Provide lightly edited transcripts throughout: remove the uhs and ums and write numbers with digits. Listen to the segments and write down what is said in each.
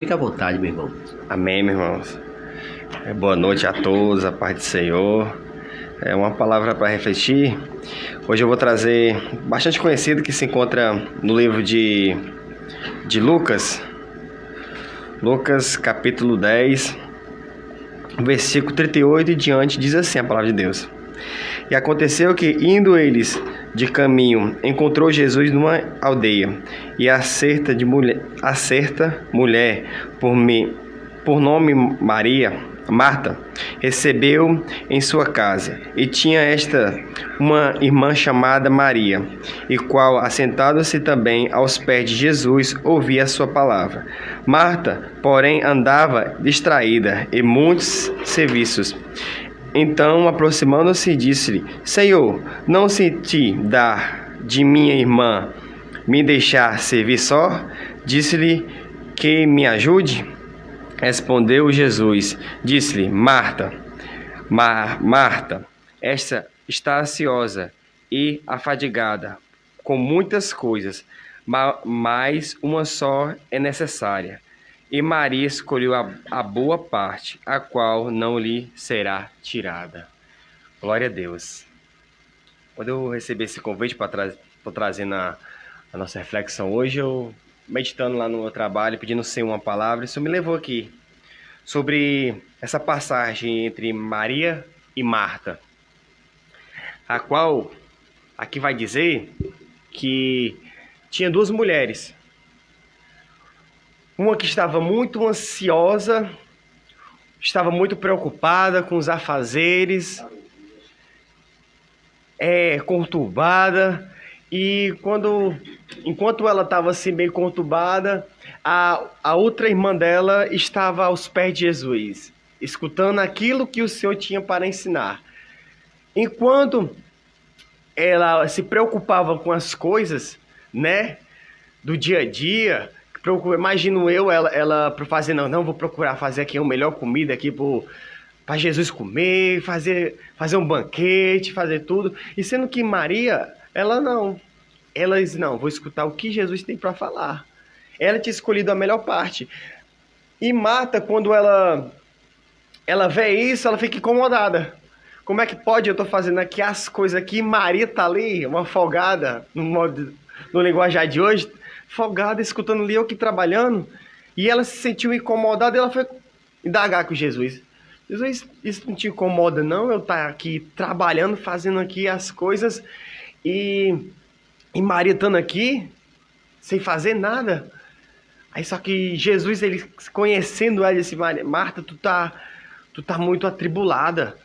Fica à vontade, meu irmão. Amém, meus irmãos. Boa noite a todos, a paz do Senhor. É uma palavra para refletir. Hoje eu vou trazer bastante conhecido que se encontra no livro de Lucas. Lucas capítulo 10, versículo 38 e diante, diz assim a palavra de Deus. E aconteceu que, indo eles de caminho, encontrou Jesus numa aldeia, e a certa mulher por nome Marta, recebeu em sua casa. E tinha esta uma irmã chamada Maria, e qual, assentado-se também aos pés de Jesus, ouvia a sua palavra. Marta, porém, andava distraída em muitos serviços. Então, aproximando-se, disse-lhe: Senhor, não se te dá de minha irmã me deixar servir só? Disse-lhe que me ajude. Respondeu Jesus, disse-lhe: Marta, Marta, esta está ansiosa e afadigada com muitas coisas, mas uma só é necessária. E Maria escolheu a boa parte, a qual não lhe será tirada. Glória a Deus. Quando eu recebi esse convite para trazer a nossa reflexão hoje, eu meditando lá no meu trabalho, pedindo ao Senhor uma palavra, isso me levou aqui, sobre essa passagem entre Maria e Marta, a qual aqui vai dizer que tinha duas mulheres. Uma que estava muito ansiosa, estava muito preocupada com os afazeres, conturbada, e enquanto ela estava assim meio conturbada, a outra irmã dela estava aos pés de Jesus, escutando aquilo que o Senhor tinha para ensinar. Enquanto ela se preocupava com as coisas, né, do dia a dia, imagino eu, ela fazendo, não, vou procurar fazer aqui a melhor comida aqui para Jesus comer, fazer um banquete, fazer tudo. E sendo que Maria, ela diz, não, vou escutar o que Jesus tem para falar. Ela tinha escolhido a melhor parte. E Marta, quando ela vê isso, ela fica incomodada. Como é que pode eu estou fazendo aqui as coisas aqui, Maria tá ali, uma folgada, no linguajar de hoje, folgada, escutando ali, eu aqui trabalhando, e ela se sentiu incomodada, e ela foi indagar com Jesus. Jesus, isso não te incomoda não, eu estar aqui trabalhando, fazendo aqui as coisas, e Maria estando aqui, sem fazer nada. Aí só que Jesus, ele conhecendo ela, disse: Marta, tu tá muito atribulada,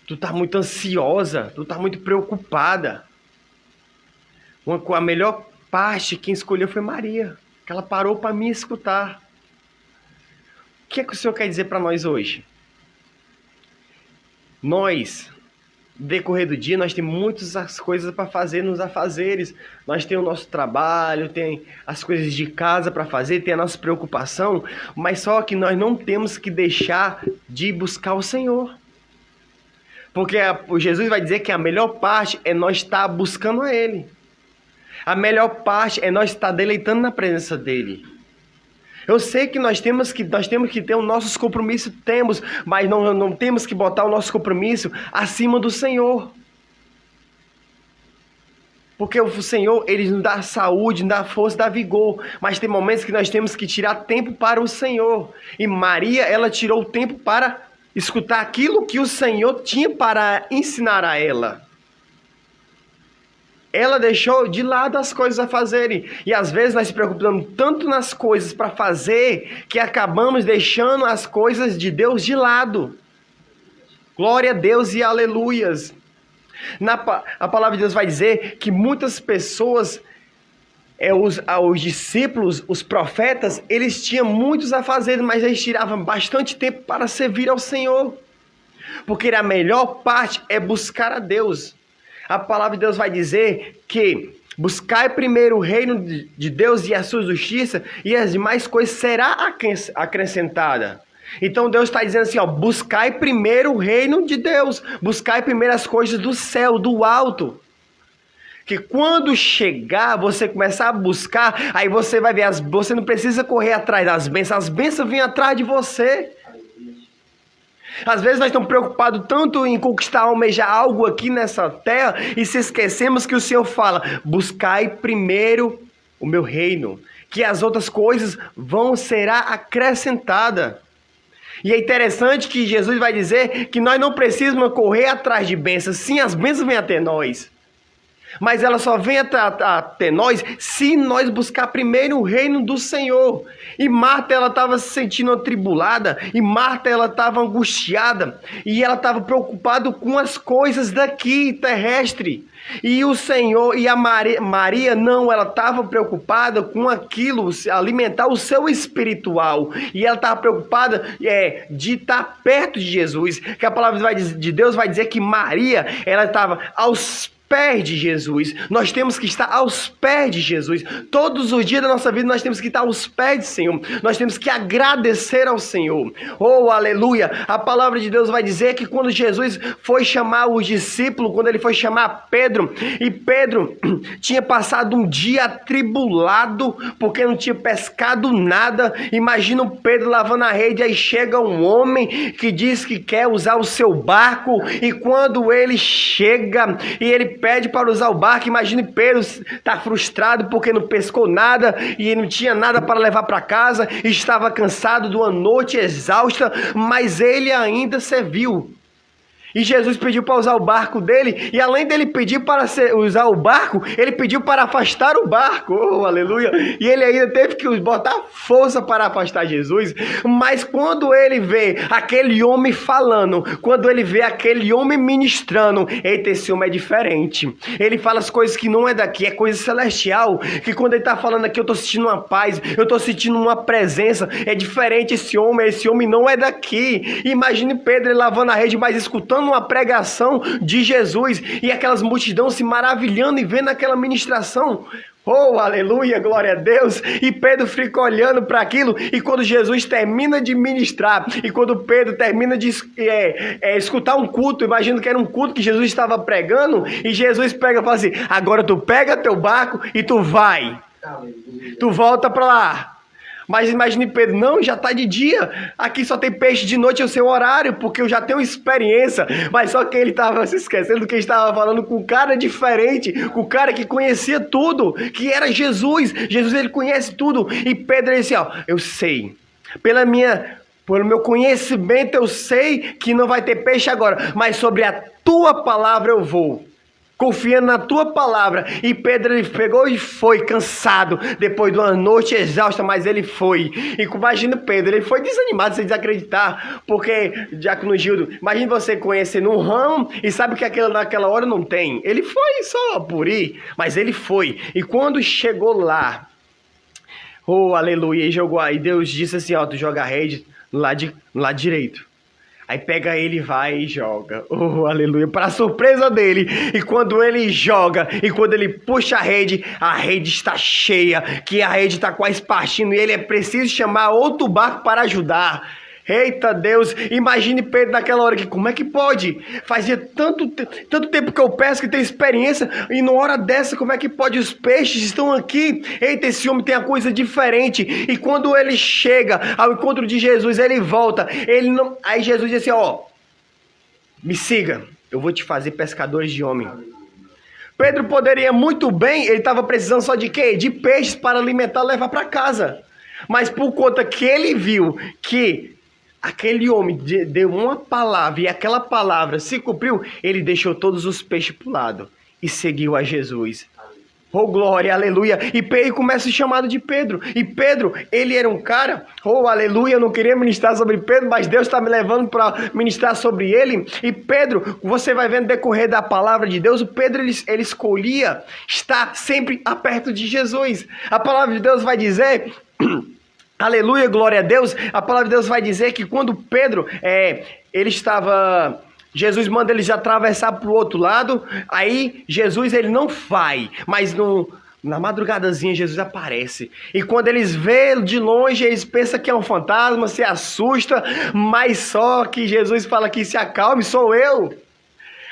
tu tá muito ansiosa, tu tá muito preocupada. A melhor parte, quem escolheu foi Maria, que ela parou para me escutar. O que é que o Senhor quer dizer para nós hoje? Nós, no decorrer do dia, nós temos muitas coisas para fazer nos afazeres. Nós temos o nosso trabalho, tem as coisas de casa para fazer, tem a nossa preocupação, mas só que nós não temos que deixar de buscar o Senhor. Porque Jesus vai dizer que a melhor parte é nós estar buscando a Ele. A melhor parte é nós estar deleitando na presença dEle. Eu sei que nós temos que ter os nossos compromissos, mas não temos que botar o nosso compromisso acima do Senhor. Porque o Senhor, Ele nos dá saúde, nos dá força, dá vigor. Mas tem momentos que nós temos que tirar tempo para o Senhor. E Maria, ela tirou o tempo para escutar aquilo que o Senhor tinha para ensinar a ela. Ela deixou de lado as coisas a fazerem. E às vezes nós se preocupamos tanto nas coisas para fazer, que acabamos deixando as coisas de Deus de lado. Glória a Deus e aleluias. A palavra de Deus vai dizer que muitas pessoas, os discípulos, os profetas, eles tinham muitos a fazer, mas eles tiravam bastante tempo para servir ao Senhor. Porque a melhor parte é buscar a Deus. A palavra de Deus vai dizer que buscai primeiro o reino de Deus e a sua justiça, e as demais coisas será acrescentada. Então Deus está dizendo assim, buscai primeiro o reino de Deus, buscai primeiro as coisas do céu, do alto. Que quando chegar, você começar a buscar, aí você vai ver, você não precisa correr atrás das bênçãos, as bênçãos vêm atrás de você. Às vezes nós estamos preocupados tanto em conquistar, almejar algo aqui nessa terra, e se esquecemos que o Senhor fala, buscai primeiro o meu reino, que as outras coisas será acrescentada. E é interessante que Jesus vai dizer que nós não precisamos correr atrás de bênçãos, sim, as bênçãos vêm até nós. Mas ela só vem até nós se nós buscar primeiro o reino do Senhor. E Marta, ela estava se sentindo atribulada. E Marta, ela estava angustiada. E ela estava preocupada com as coisas daqui, terrestre. E o Senhor, e a Maria não, ela estava preocupada com aquilo, alimentar o seu espiritual. E ela estava preocupada de estar perto de Jesus. Que a palavra de Deus vai dizer que Maria, ela estava aos pés de Jesus. Nós temos que estar aos pés de Jesus. Todos os dias da nossa vida nós temos que estar aos pés do Senhor. Nós temos que agradecer ao Senhor. Oh, aleluia! A palavra de Deus vai dizer que quando Jesus foi chamar os discípulos, quando ele foi chamar Pedro, e Pedro tinha passado um dia atribulado, porque não tinha pescado nada. Imagina o Pedro lavando a rede, aí chega um homem que diz que quer usar o seu barco, e quando ele chega e ele pede para usar o barco, imagine Pedro está frustrado porque não pescou nada e não tinha nada para levar para casa, estava cansado de uma noite exausta, mas ele ainda serviu. E Jesus pediu para usar o barco dele, e além dele pedir para usar o barco, ele pediu para afastar o barco, oh, aleluia, e ele ainda teve que botar força para afastar Jesus. Mas quando ele vê aquele homem falando, quando ele vê aquele homem ministrando, eita, esse homem é diferente, ele fala as coisas que não é daqui, é coisa celestial, que quando ele está falando aqui, eu estou sentindo uma paz, eu estou sentindo uma presença, é diferente esse homem não é daqui. Imagine Pedro ele lavando a rede, mas escutando uma pregação de Jesus, e aquelas multidões se maravilhando e vendo aquela ministração. Oh, aleluia, glória a Deus. E Pedro fica olhando para aquilo, e quando Jesus termina de ministrar, e quando Pedro termina de escutar um culto, imagino que era um culto que Jesus estava pregando, e Jesus pega e fala assim, agora tu pega teu barco e tu vai, tu volta para lá. Mas imagine Pedro, não, já está de dia, aqui só tem peixe de noite, é o seu horário, porque eu já tenho experiência. Mas só que ele estava se esquecendo que ele estava falando com um cara diferente, com um cara que conhecia tudo, que era Jesus. Jesus, ele conhece tudo. E Pedro disse, ó, eu sei, pelo meu conhecimento eu sei que não vai ter peixe agora, mas sobre a tua palavra eu vou. Confiando na tua palavra. E Pedro, ele pegou e foi cansado, depois de uma noite exausta, mas ele foi. E imagina Pedro, ele foi desanimado, sem desacreditar, porque, Diácono Gildo, imagina você conhecendo um ramo e sabe que aquilo naquela hora não tem. Ele foi só por ir, mas ele foi. E quando chegou lá, oh, aleluia, e jogou aí, Deus disse assim, ó, tu joga a rede no lado direito. Aí pega ele e vai e joga. Oh, aleluia. Para a surpresa dele. E quando ele joga, e quando ele puxa a rede está cheia. Que a rede está quase partindo. E ele é preciso chamar outro barco para ajudar. Eita Deus, imagine Pedro naquela hora que como é que pode? Fazia tanto tempo que eu pesco, que tenho experiência, e numa hora dessa como é que pode? Os peixes estão aqui. Eita, esse homem tem uma coisa diferente. E quando ele chega ao encontro de Jesus, ele volta. Aí Jesus diz assim, ó, me siga, eu vou te fazer pescadores de homem. Pedro poderia muito bem, ele estava precisando só de quê? De peixes para alimentar e levar para casa. Mas por conta que ele viu que aquele homem deu uma palavra e aquela palavra se cumpriu, ele deixou todos os peixes para o lado e seguiu a Jesus. Oh, glória, aleluia. E começa o chamado de Pedro. E Pedro, ele era um cara, oh, aleluia, eu não queria ministrar sobre Pedro, mas Deus está me levando para ministrar sobre ele. E Pedro, você vai vendo decorrer da palavra de Deus, o Pedro, ele escolhia estar sempre perto de Jesus. A palavra de Deus vai dizer... Aleluia, glória a Deus. A palavra de Deus vai dizer que quando Pedro, Jesus manda ele já atravessar para o outro lado, aí Jesus ele não vai, mas na madrugadazinha Jesus aparece. E quando eles vêem de longe, eles pensam que é um fantasma, se assusta, mas só que Jesus fala que se acalme, sou eu.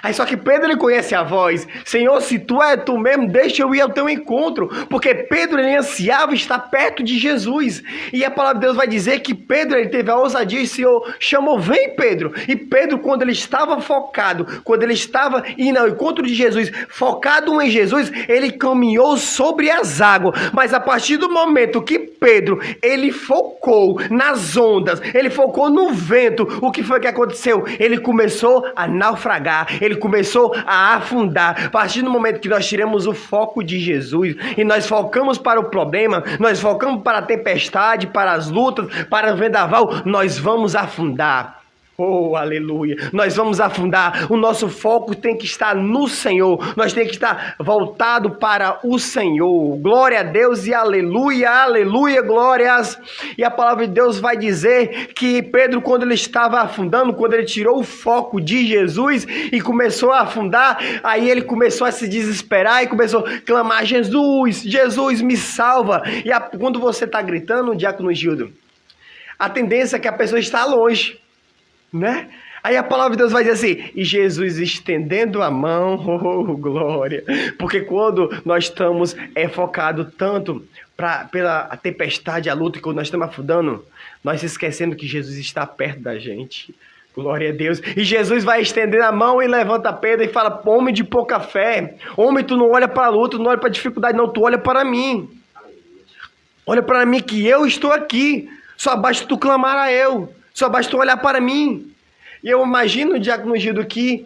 Aí só que Pedro, ele conhece a voz. Senhor, se tu é tu mesmo, deixa eu ir ao teu encontro. Porque Pedro, ele ansiava estar perto de Jesus. E a palavra de Deus vai dizer que Pedro, ele teve a ousadia e o Senhor chamou, vem Pedro. E Pedro, quando ele estava focado, quando ele estava indo ao encontro de Jesus, focado em Jesus, ele caminhou sobre as águas. Mas a partir do momento que Pedro, ele focou nas ondas, ele focou no vento, o que foi que aconteceu? Ele começou a naufragar, ele começou a afundar. A partir do momento que nós tiramos o foco de Jesus e nós focamos para o problema, nós focamos para a tempestade, para as lutas, para o vendaval, nós vamos afundar. Oh, aleluia. Nós vamos afundar. O nosso foco tem que estar no Senhor. Nós temos que estar voltado para o Senhor. Glória a Deus e aleluia, aleluia, glórias. E a palavra de Deus vai dizer que Pedro, quando ele estava afundando, quando ele tirou o foco de Jesus e começou a afundar, aí ele começou a se desesperar e começou a clamar, Jesus, Jesus, me salva. E quando você está gritando, Diácono Gildo, a tendência é que a pessoa está longe, né? Aí a palavra de Deus vai dizer assim, e Jesus estendendo a mão, oh glória, porque quando nós estamos focados tanto pela tempestade, a luta, quando nós estamos afundando, nós esquecemos que Jesus está perto da gente. Glória a Deus. E Jesus vai estender a mão e levanta Pedro e fala, homem de pouca fé, homem, tu não olha para a luta, tu não olha para a dificuldade, não, tu olha para mim. Olha para mim que eu estou aqui, só basta tu clamar a eu. Só basta olhar para mim. E eu imagino o Diácono Gildo que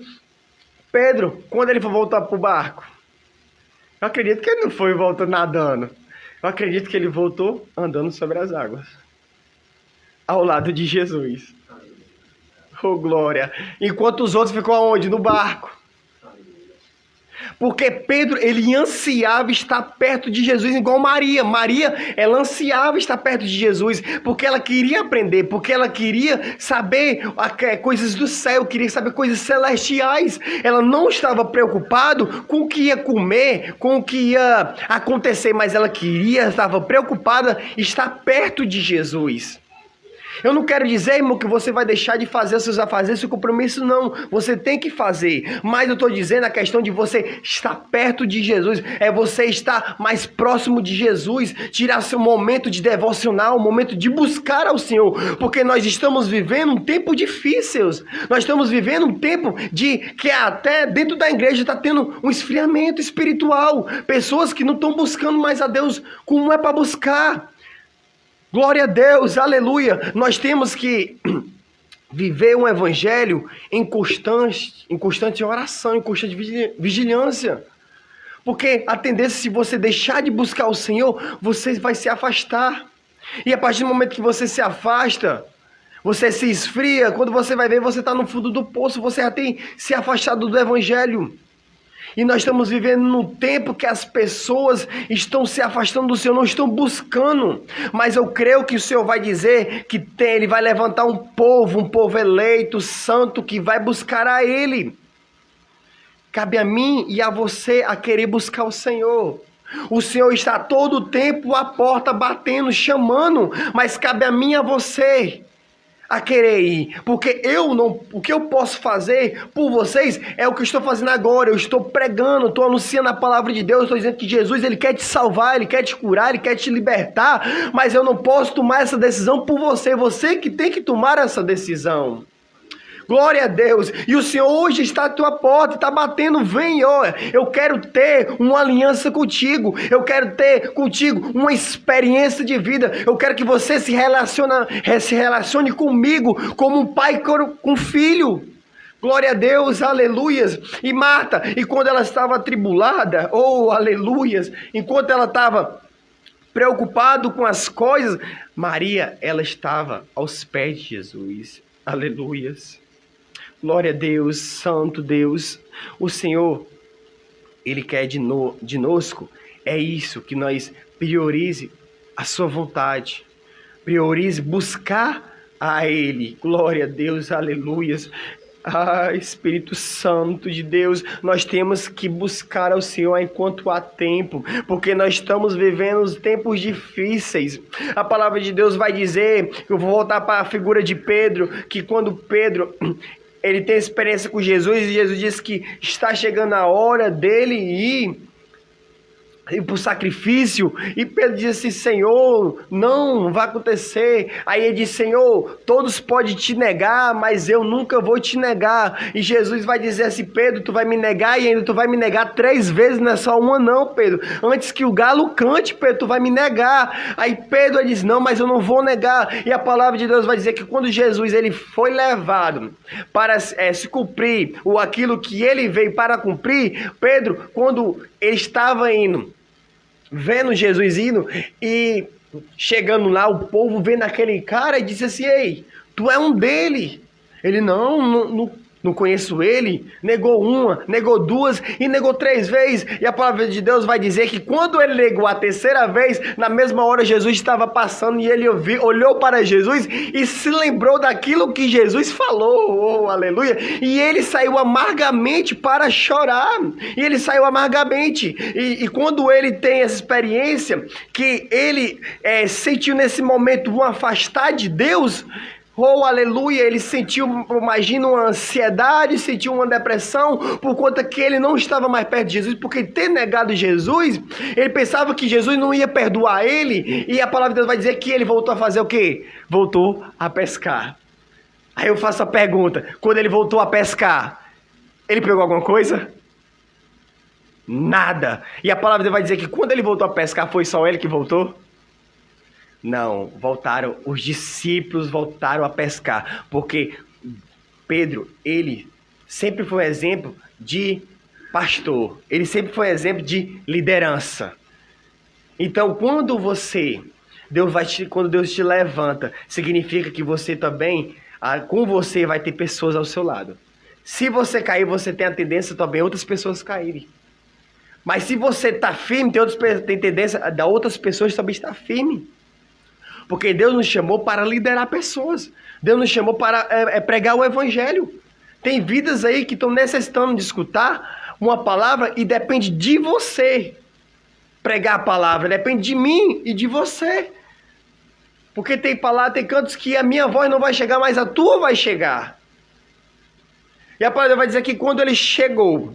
Pedro, quando ele for voltar para o barco, eu acredito que ele não foi voltando nadando. Eu acredito que ele voltou andando sobre as águas. Ao lado de Jesus. Oh, glória. Enquanto os outros ficam aonde? No barco. Porque Pedro, ele ansiava estar perto de Jesus, igual Maria. Maria, ela ansiava estar perto de Jesus, porque ela queria aprender, porque ela queria saber coisas do céu, queria saber coisas celestiais. Ela não estava preocupada com o que ia comer, com o que ia acontecer, mas ela estava preocupada em estar perto de Jesus. Eu não quero dizer, irmão, que você vai deixar de fazer os seus afazeres, seu compromisso, não. Você tem que fazer. Mas eu estou dizendo a questão de você estar perto de Jesus. É você estar mais próximo de Jesus. Tirar seu momento de devocional, um momento de buscar ao Senhor. Porque nós estamos vivendo um tempo difícil. Nós estamos vivendo um tempo que até dentro da igreja está tendo um esfriamento espiritual. Pessoas que não estão buscando mais a Deus como é para buscar. Glória a Deus, aleluia. Nós temos que viver um evangelho em constante oração, em constante vigilância. Porque a tendência, se você deixar de buscar o Senhor, você vai se afastar. E a partir do momento que você se afasta, você se esfria, quando você vai ver, você está no fundo do poço, você já tem se afastado do evangelho. E nós estamos vivendo num tempo que as pessoas estão se afastando do Senhor, não estão buscando. Mas eu creio que o Senhor vai dizer que Ele vai levantar um povo eleito, santo, que vai buscar a Ele. Cabe a mim e a você a querer buscar o Senhor. O Senhor está todo o tempo à porta batendo, chamando, mas cabe a mim e a você a querer ir, porque o que eu posso fazer por vocês é o que eu estou fazendo agora. Eu estou pregando, estou anunciando a palavra de Deus, estou dizendo que Jesus, Ele quer te salvar, Ele quer te curar, Ele quer te libertar, mas eu não posso tomar essa decisão por você que tem que tomar essa decisão. Glória a Deus. E o Senhor hoje está à tua porta, está batendo, vem, ó. Eu quero ter uma aliança contigo. Eu quero ter contigo uma experiência de vida. Eu quero que você se relacione comigo como um pai com um filho. Glória a Deus, aleluias. E Marta, e quando ela estava atribulada, oh, aleluias, enquanto ela estava preocupada com as coisas, Maria, ela estava aos pés de Jesus. Aleluias. Glória a Deus, santo Deus. O Senhor, Ele quer de nosco, é isso, que nós priorize a sua vontade. Priorize buscar a Ele. Glória a Deus, aleluias. Ah, Espírito Santo de Deus, nós temos que buscar ao Senhor enquanto há tempo, porque nós estamos vivendo os tempos difíceis. A palavra de Deus vai dizer, eu vou voltar para a figura de Pedro, que quando Pedro, ele tem experiência com Jesus, e Jesus disse que está chegando a hora dele ir para o sacrifício, e Pedro disse assim: Senhor, não vai acontecer. Aí ele disse: Senhor, todos podem te negar, mas eu nunca vou te negar. E Jesus vai dizer assim: Pedro, tu vai me negar, e ainda tu vai me negar 3 vezes, não é só uma não, Pedro. Antes que o galo cante, Pedro, tu vai me negar. Aí Pedro diz: não, mas eu não vou negar. E a palavra de Deus vai dizer que quando Jesus ele foi levado para se cumprir aquilo que ele veio para cumprir, Pedro, quando ele estava indo, vendo Jesus indo e chegando lá, o povo vendo aquele cara, e disse assim: ei, tu é um dele. Ele: não conheço ele. Negou uma, negou 2 e negou 3 vezes. E a palavra de Deus vai dizer que quando ele negou a 3ª vez, na mesma hora Jesus estava passando, e ele olhou para Jesus e se lembrou daquilo que Jesus falou. Oh, aleluia! E ele saiu amargamente para chorar. E ele saiu amargamente. E quando ele tem essa experiência, que ele sentiu nesse momento um afastar de Deus, oh, aleluia, ele sentiu, imagina, uma ansiedade, sentiu uma depressão, por conta que ele não estava mais perto de Jesus, porque ter negado Jesus, ele pensava que Jesus não ia perdoar ele, e a palavra de Deus vai dizer que ele voltou a fazer o quê? Voltou a pescar. Aí eu faço a pergunta: quando ele voltou a pescar, ele pegou alguma coisa? Nada. E a palavra de Deus vai dizer que quando ele voltou a pescar, foi só ele que voltou? Não, os discípulos voltaram a pescar, porque Pedro, ele sempre foi um exemplo de pastor, ele sempre foi um exemplo de liderança. Então, quando Deus te levanta, significa que você também, com você vai ter pessoas ao seu lado. Se você cair, você tem a tendência também outras pessoas caírem. Mas se você está firme, tem tendência da outras pessoas também estar firme. Porque Deus nos chamou para liderar pessoas. Deus nos chamou para pregar o evangelho. Tem vidas aí que estão necessitando de escutar uma palavra, e depende de você pregar a palavra. Depende de mim e de você. Porque tem cantos que a minha voz não vai chegar, mas a tua vai chegar. E a palavra vai dizer que quando ele chegou...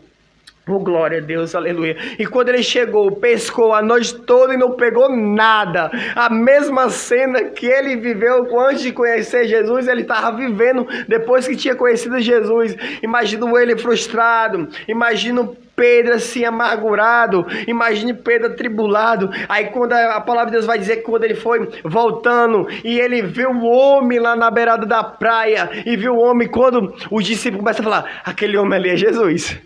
Oh, glória a Deus, aleluia. E quando ele chegou, pescou a noite toda e não pegou nada. A mesma cena que ele viveu antes de conhecer Jesus, ele estava vivendo depois que tinha conhecido Jesus. Imagino ele frustrado, imagino Pedro assim amargurado, imagine Pedro atribulado. Aí quando a palavra de Deus vai dizer que quando ele foi voltando e ele viu o homem lá na beirada da praia, e viu o homem, quando os discípulos começam a falar: aquele homem ali é Jesus.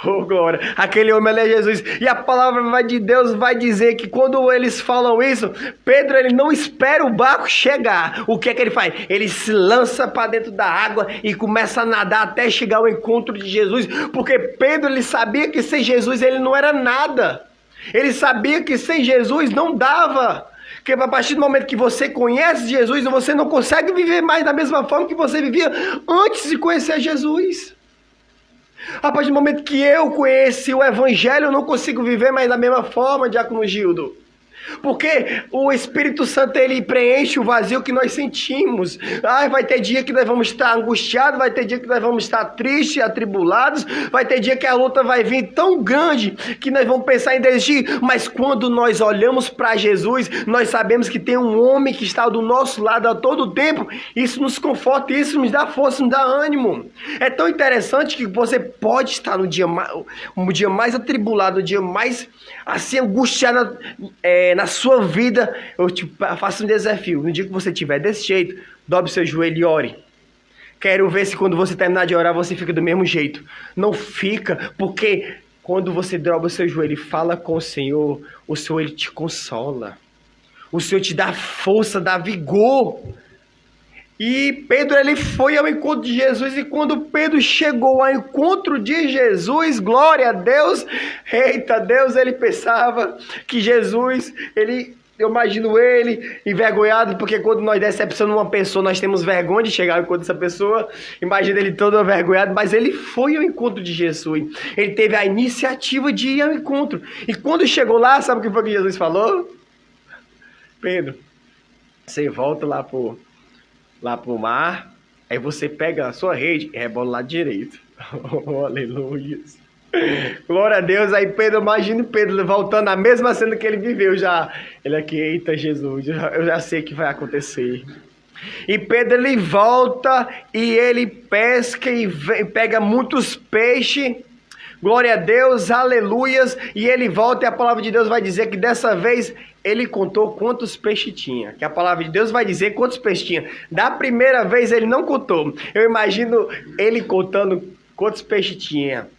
Oh, glória, aquele homem ali é Jesus. E a palavra de Deus vai dizer que quando eles falam isso, Pedro, ele não espera o barco chegar. O que é que ele faz? Ele se lança para dentro da água e começa a nadar até chegar ao encontro de Jesus. Porque Pedro, ele sabia que sem Jesus ele não era nada. Ele sabia que sem Jesus não dava. Porque a partir do momento que você conhece Jesus, você não consegue viver mais da mesma forma que você vivia antes de conhecer Jesus. A partir do momento que eu conheci o evangelho, eu não consigo viver mais da mesma forma, Diácono Gildo. Porque o Espírito Santo, ele preenche o vazio que nós sentimos. Vai ter dia que nós vamos estar angustiados, vai ter dia que nós vamos estar tristes, atribulados, vai ter dia que a luta vai vir tão grande que nós vamos pensar em desistir. Mas quando nós olhamos para Jesus, nós sabemos que tem um homem que está do nosso lado a todo tempo. Isso nos conforta, isso nos dá força, nos dá ânimo. É tão interessante que você pode estar no dia mais atribulado, no dia mais assim angustiado na sua vida. Eu te faço um desafio: no dia que você estiver desse jeito, dobre seu joelho e ore. Quero ver se quando você terminar de orar, você fica do mesmo jeito. Não fica, porque quando você dobra o seu joelho e fala com o Senhor ele te consola. O Senhor te dá força, dá vigor. E Pedro, ele foi ao encontro de Jesus, e quando Pedro chegou ao encontro de Jesus, glória a Deus, eita Deus, ele pensava que Jesus, eu imagino ele envergonhado, porque quando nós decepcionamos uma pessoa, nós temos vergonha de chegar ao encontro dessa pessoa. Imagina ele todo envergonhado, mas ele foi ao encontro de Jesus. Ele teve a iniciativa de ir ao encontro. E quando chegou lá, sabe o que foi que Jesus falou? Pedro, você volta lá pro mar, Aí você pega a sua rede e rebola do lado direito. Oh, aleluia. Glória a Deus. Aí Pedro, imagine Pedro voltando à mesma cena que ele viveu já. Ele aqui, eita Jesus, eu já sei o que vai acontecer. E Pedro, ele volta e ele pesca e pega muitos peixes. Glória a Deus, aleluias. E ele volta e a palavra de Deus vai dizer que dessa vez ele contou quantos peixes tinha. Que a palavra de Deus vai dizer quantos peixes tinha. Da primeira vez ele não contou. Eu imagino ele contando quantos peixes tinha.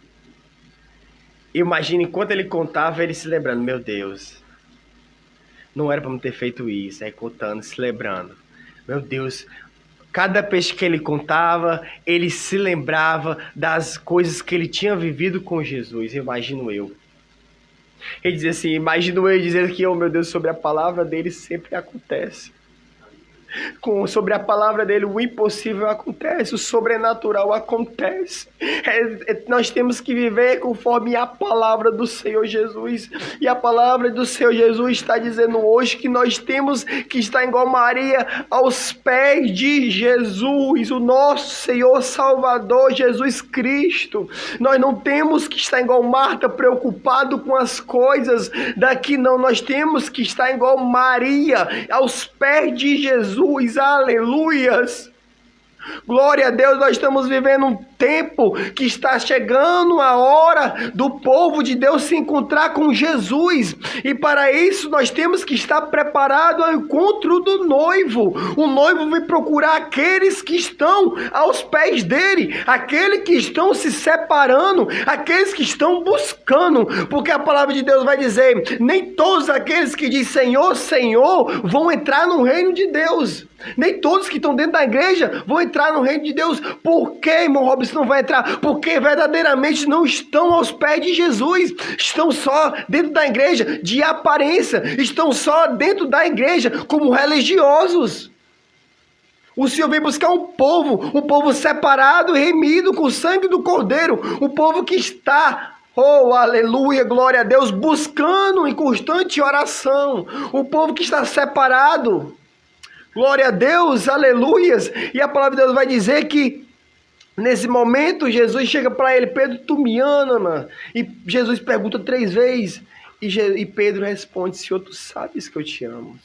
Imagina enquanto ele contava, ele se lembrando. Meu Deus, não era para me ter feito isso. Aí contando, se lembrando. Meu Deus, cada peixe que ele contava, ele se lembrava das coisas que ele tinha vivido com Jesus, imagino eu. Ele dizia assim, imagino eu dizendo que, oh meu Deus, sobre a palavra dele sempre acontece. Sobre a palavra dele, o impossível acontece, o sobrenatural acontece. Nós temos que viver conforme a palavra do Senhor Jesus. E a palavra do Senhor Jesus está dizendo hoje que nós temos que estar igual Maria aos pés de Jesus, o nosso Senhor Salvador, Jesus Cristo. Nós não temos que estar igual Marta, preocupado com as coisas daqui, não. Nós temos que estar igual Maria, aos pés de Jesus. Aleluias. Glória a Deus, nós estamos vivendo um tempo que está chegando a hora do povo de Deus se encontrar com Jesus. E para isso nós temos que estar preparados ao encontro do noivo. O noivo vai procurar aqueles que estão aos pés dele, aqueles que estão se separando, aqueles que estão buscando. Porque a palavra de Deus vai dizer, nem todos aqueles que dizem Senhor, Senhor, vão entrar no reino de Deus. Nem todos que estão dentro da igreja vão entrar no reino de Deus. Por que, irmão Robson, não vai entrar? Porque verdadeiramente não estão aos pés de Jesus. Estão só dentro da igreja de aparência. Estão só dentro da igreja como religiosos. O Senhor vem buscar um povo separado, remido com o sangue do Cordeiro. Um povo que está... Oh, aleluia, glória a Deus, buscando em constante oração. Um povo que está separado. Glória a Deus, aleluias. E a palavra de Deus vai dizer que nesse momento Jesus chega para ele, Pedro, tu me ama? E Jesus pergunta 3 vezes. E Pedro responde, Senhor, tu sabes que eu te amo.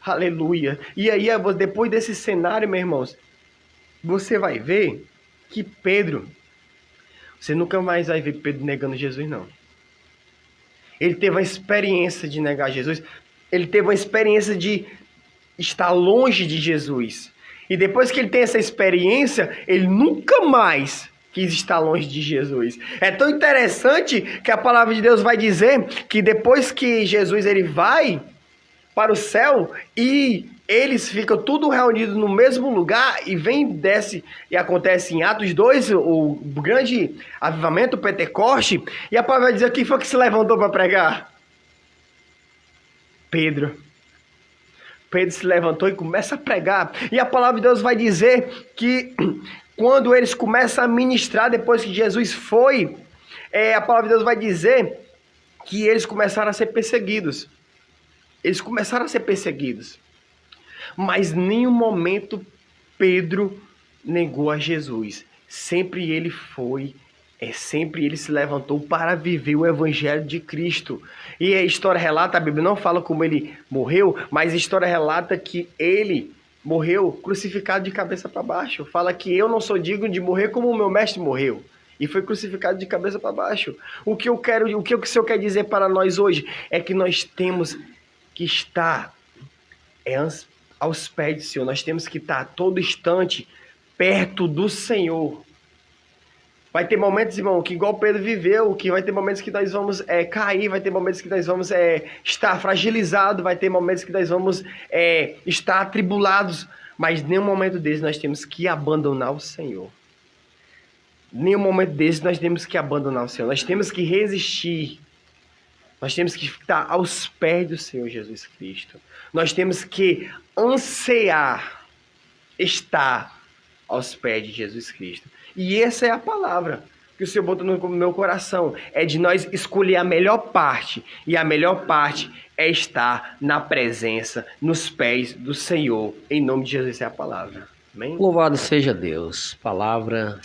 Aleluia. E aí, depois desse cenário, meus irmãos, você vai ver que Pedro, você nunca mais vai ver Pedro negando Jesus, não. Ele teve uma experiência de negar Jesus. Ele teve uma experiência de estar longe de Jesus. E depois que ele tem essa experiência, ele nunca mais quis estar longe de Jesus. É tão interessante que a palavra de Deus vai dizer que depois que Jesus ele vai para o céu e eles ficam tudo reunidos no mesmo lugar e desce e acontece em Atos 2, o grande avivamento, o Pentecoste, e a palavra vai dizer quem foi que se levantou para pregar? Pedro se levantou e começa a pregar. E a palavra de Deus vai dizer que quando eles começam a ministrar, depois que Jesus foi, a palavra de Deus vai dizer que eles começaram a ser perseguidos. Eles começaram a ser perseguidos. Mas em nenhum momento Pedro negou a Jesus. Sempre ele sempre ele se levantou para viver o evangelho de Cristo. E a história relata, a Bíblia não fala como ele morreu, mas a história relata que ele morreu crucificado de cabeça para baixo. Fala que eu não sou digno de morrer como o meu mestre morreu. E foi crucificado de cabeça para baixo. O que o Senhor quer dizer para nós hoje é que nós temos que estar aos pés do Senhor. Nós temos que estar a todo instante perto do Senhor. Vai ter momentos, irmão, que igual Pedro viveu, que vai ter momentos que nós vamos cair, vai ter momentos que nós vamos estar fragilizados, vai ter momentos que nós vamos estar atribulados, mas em nenhum momento desse nós temos que abandonar o Senhor. Em nenhum momento desse nós temos que abandonar o Senhor, nós temos que resistir, nós temos que estar aos pés do Senhor Jesus Cristo, nós temos que ansiar estar aos pés de Jesus Cristo. E essa é a palavra que o Senhor botou no meu coração. É de nós escolher a melhor parte. E a melhor parte é estar na presença, nos pés do Senhor. Em nome de Jesus, essa é a palavra. Amém? Louvado seja Deus. Palavra